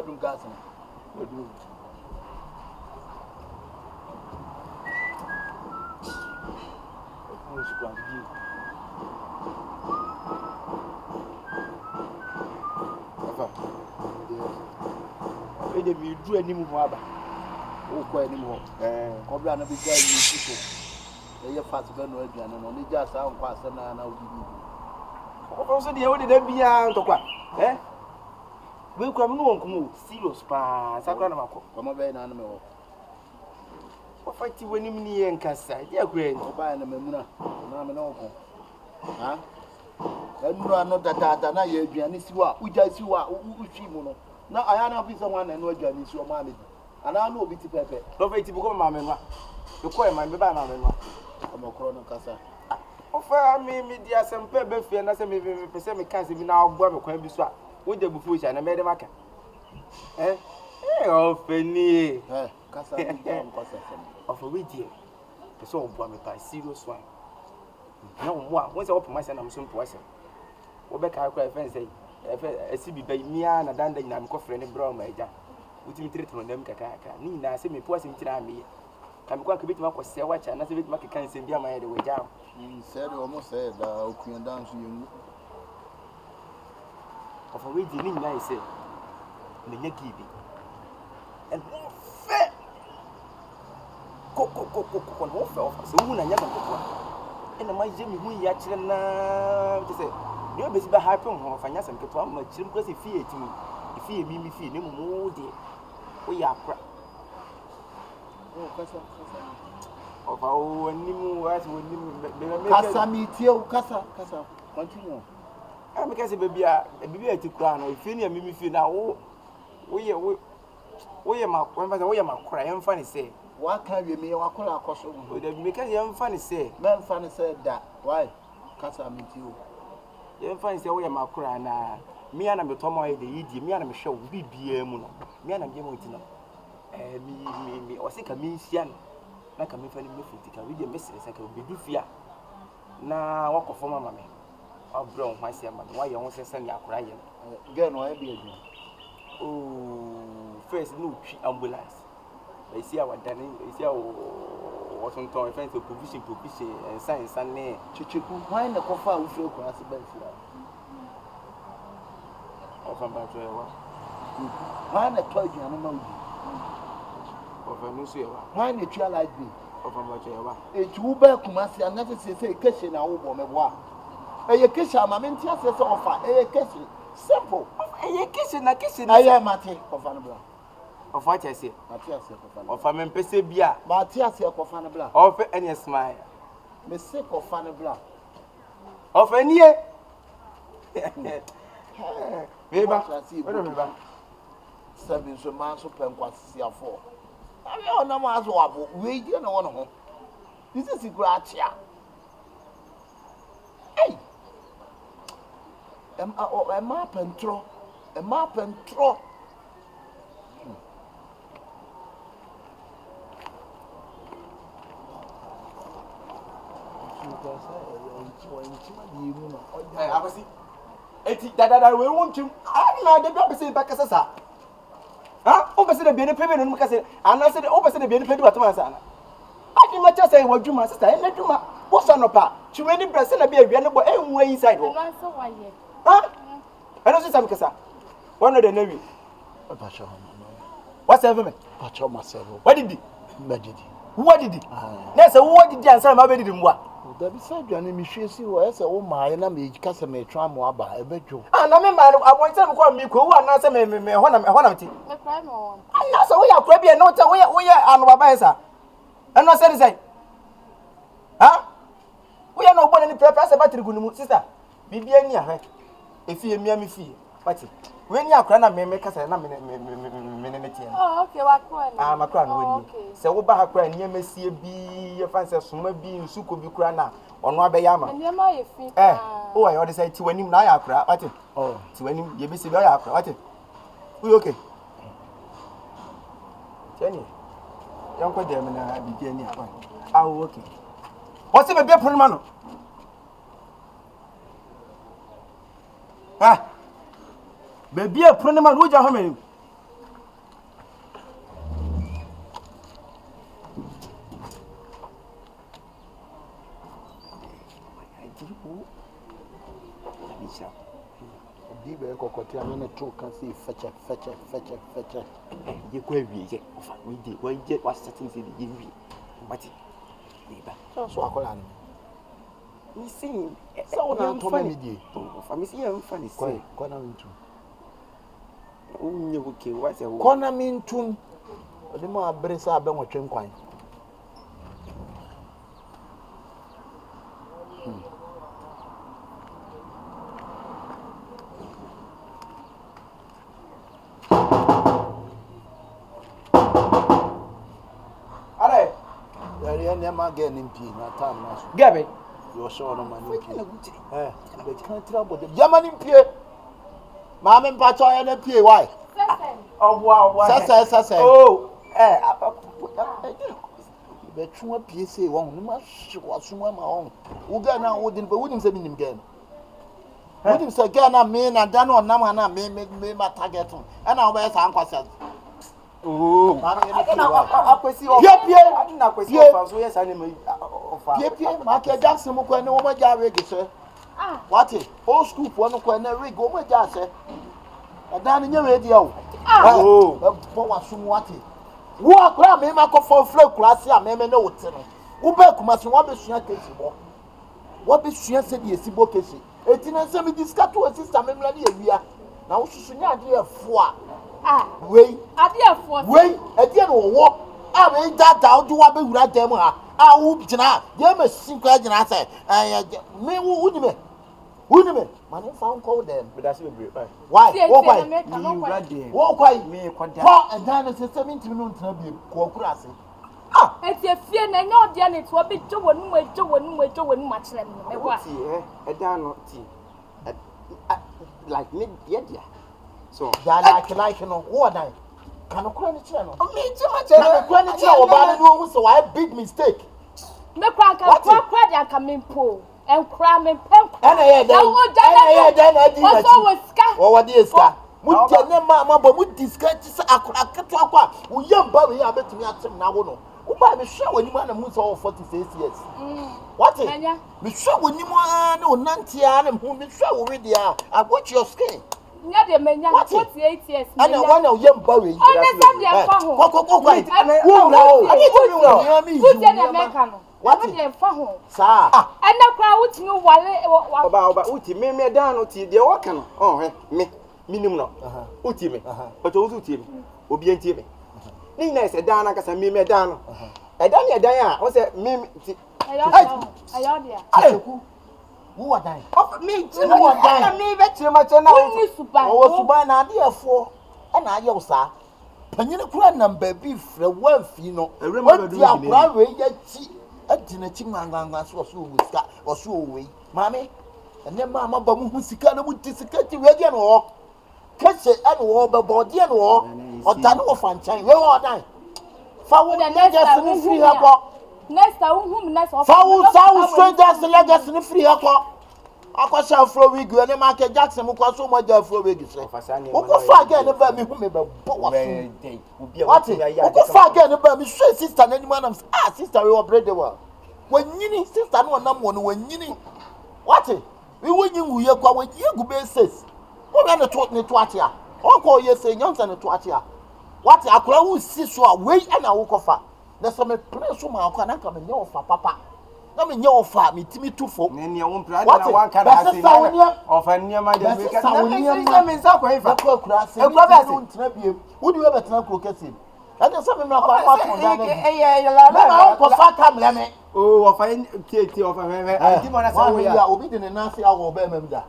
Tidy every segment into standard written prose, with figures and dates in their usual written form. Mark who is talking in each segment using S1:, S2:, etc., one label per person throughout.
S1: bedroom gas no. Bedroom. Who's going to be? Papa. Yes. Ede mi du anim ho aba. Wo ko anim ho. Kobra na bi ga yi siko. Eye fast be no aduane no. Ni ja sa nkwa asa na na odi bi. Ko so de wo de da bia ntokwa. We kwa mu won kumu serious pa. Sakra na makọ. Ko mo be na na me wo. Ko fati wani mi ni enkasa. Dia kura ni. Oba na mamuna. Na me na wo. Ha? Enu ano dada na ye aduane siwa. Uja siwa utwi mu no. Na aya na bi someone na no aduane siwa ma me. Ana na obi ti pepe. No fati bu ko ma me nwa. Ko ko e ma me ba na me nwa. Amokro no kasa. Ofa mi dia sempe be fie na se me pese me kan se bi na ogbo me kwan bi so a. Wo de bufu sha na me de maka. Ofeni. Kasa bi jam kasa sem. Ofa we die. Pese ogbo me pa serious one. Na wo a won se wo poma se na mso mpo ase. Wo be ka kwa fence say esibi ba mia na danda nyina me kofre ne bra ma eja. Wutimi treatment ndam kaka ni na se me po ase mtira me. Ka me kwa ka bitima kwose wacha na se bitima keka nsem bia ma ye de weja. Said almost said that okuyan dance you. Of a way the ning na say me nya gibi. And fe ko no fe of so wu na nya ko. And my jemi hu ya kire na to say you be be happen ho fa nya sem keto am ma kire ko se fie etimi. Fie mi fie ne mu de. O ya akra. Oh kasa. Of our nimu as we nimu kasa mitio kasa continue. I make say baby a ti kura no ifi ni mi fi na wo ye ma when fa wo ye ma kura em fa ni say wa ka wi me wa kura akoso wo da me ka em fa ni say me fa ni say da why kasa mitio em fa ni say wo ye ma kura na me ana me tomo ye de yidi me ana me hwe wo bibia mu no me ana me mo ti no mi o se ka mi nsia no na ka me fa ni me futika we de mesere saka obi du fia na wakofo mama me abro ho asia ma wa ye ho sesa ni akora ye ge no e bi adu oh first no twi ambulance e si awadane e si o son ton fence provision science ne chichiku why na kofa wo fie ko ase ba fira o fa ba to e wa why na to aduane ma udi of a new year. Why not you like me? Of a much ever. A two back Kumasi and never say kitchen. I will bomb a war. A kitchen, I'm meant to say offer a kitchen. Simple. A kitchen, I am Matty of Anabla. Of what I say, Matthias of a Mempese Bia, Matthias of Anabla. Of any smile. Mistake of Anabla. Of any year. Maybe I see. Seven so months of Penquasia 4. I don't know as well. We don't know. This is a gratia. Hey, a map and throw. A map and throw. I was it that we want to. I'm not the opposite back as a ah, opposite the benefit and Macassi, and I said opposite the benefit of Tomasana. I can much say what you must say, and let you what's on a part. She made press and be a venerable anyway inside. Huh? I don't see some Cassa. One of the Navy. What's ever? Pacho myself. What did he? What did he? That's a what did you answer my baby in what? The beside your name, she was a woman, and I make customer tram or by a bedroom. And I remember I want to call me cool and answer me when I'm tea. And that's a way of crabby and not a way on Wabasa. And I said, say, huh? We are not one any purpose about the good sister. Be near her. If you me me fee, what's it? When you are crying, may make us a minute. Oh, okay, what? I'm a crown. So, what about crying? You may see a bee, a fancy summer being suku be crana on Wabayama. And my feet. Oh, I already say to when you now cry. What it? Oh, to when you be severe. What it? We okay. Jenny, young for them and I be Jenny. I'm working. What's it a bit for man? Ah. Baby, a pronoun, would you have me? me kokoti amene to kan say feche.
S2: You go we did we get what certain say the we. But
S1: so akola no.
S2: Me sing
S1: so na to me die.
S2: For me see am funny say.
S1: Kona mintum.
S2: Unye okay what say.
S1: Kona mintum. Odi mo abresa abenwotwe nkwan. My girl named P. Not time, Master.
S2: Gabby,
S1: you're sure no man. They can't trouble the German in P. Mamma and Pacho and P. Why?
S2: Oh, wow,
S1: Sasa.
S2: Oh,
S1: the true PSA won't much was my own. Who got now wouldn't say him again. Wouldn't say again, I mean, I don't know, Namana may make me my target, and I'll wear some questions. Oh, I Michael Jackson, what it? Old school, one of rig over Jassy. A down in your radio. Oh, what what it? Walk around me, my for flow class, I may know it. Ubek must want to share case. What be she said, yes, Bokesi. 1870 discuss to a sister, Memlady. Now she should not be a four. Wait, wait, at the end of war. I mean, that out to what be right there. I whoop Jana, Yama Sinclair, and I say, me wouldn't me. Money found call them, but that's why. Walk quite me, and then it's a 17 minutes to be quack. Ah,
S3: it's a fear, and I know the end it will be two and way much than
S2: a down tea. Like me, yet. So,
S1: like you know, what I can credit channel. Credit channel, so I big mistake.
S3: No crack, I come in pool and cram and pump.
S1: And I what is that? Would tell them, Mamma, but would discuss a cat. We young Bobby, I bet me at some now. Who buy me show when you want to move all 46 years? What is it? Me show when you want no Nantian and whom you show with you. I watch your skin.
S3: Not a man, 48 years.
S1: And I want a young Bobby. What is it for home? Sir,
S3: and the crowd to know what
S2: about Uti, me down, Uti, the Okan. Oh, me, minimum, Uti me, but also Uti, Obi Timmy. Nina said, Dana, because I me down. I done ya, Diana, was it me?
S1: Who are dying?
S2: Of me, who are dying? Me, bet you much now.
S1: I was to buy an idea for an idea, sir. Panina Cranham, baby, for one fino. I remember the Broadway yet. A dinner chimanga was so so away, Mammy. And then Mamma Bamusicana would discount the regular or catch it and war, but body and war, or done off and chain. Where are they? Forward and legacy free her.
S3: Next, I won't mess off.
S1: Forward sound strangers and legacy free her. I got some flow wig and Michael Jackson who got so much of flow wigs. Who go far again about me who may be what? Who go far again about me, sister, and anyone of sister, we were bread the world. When you sister, no one when you what? We win you, when you go basis. Who ran the talk me to Atia? Or call you say, Johnson to Atia. What I could see so away and I walk off. There's some place from our can come and your papa. No, me your fat, me Timmy too for.
S2: Then your own pride, one can have of a near my desk. Would you ever tell Croquetin? And there's something like that. Oh, of a tea of a I didn't we are obedient and nasty our Bemda.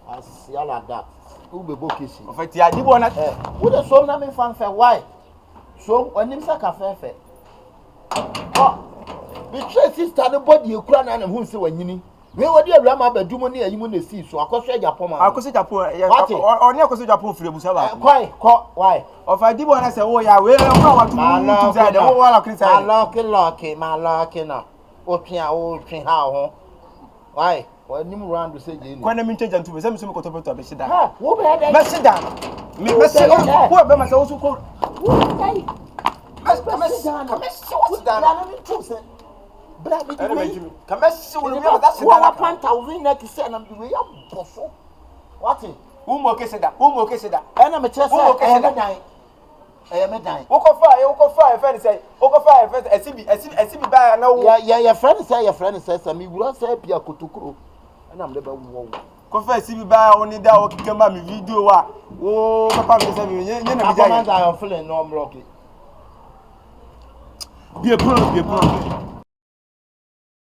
S2: I see all like that. Who be bookish of a tea? I did one. Would a soul name fanfare? Why? So, when him sack a fair. Oh. Betray sister nobody you cry and who say when you we were dear Rama bedroom near you when see so I could say Japan. I could say Japan or near Costa Japan for Busava. Why? Of I did one I say, oh, yeah, we are to the whole of Christian. Lucky, my lucky now. Open old train how? Why? When you run to say, when I'm in charge to some sort of a sit down. Who sit down? Who have been also called? But I come as soon as that's 1,000 next and I'm the way up. What? Umo keseda. Umo keseda.
S1: Ena me chese. Eh me dan.
S2: Okofa, friend say. Okofa, friend esibi ba na wo.
S1: Ya friend say me wura say pia kotokuro. Ena me be wo.
S2: Kofa esibi ba oni da o kikema mi video wa. Wo papa me say me nye na mi ja.
S1: I'm feeling no block it.
S2: Be a problem.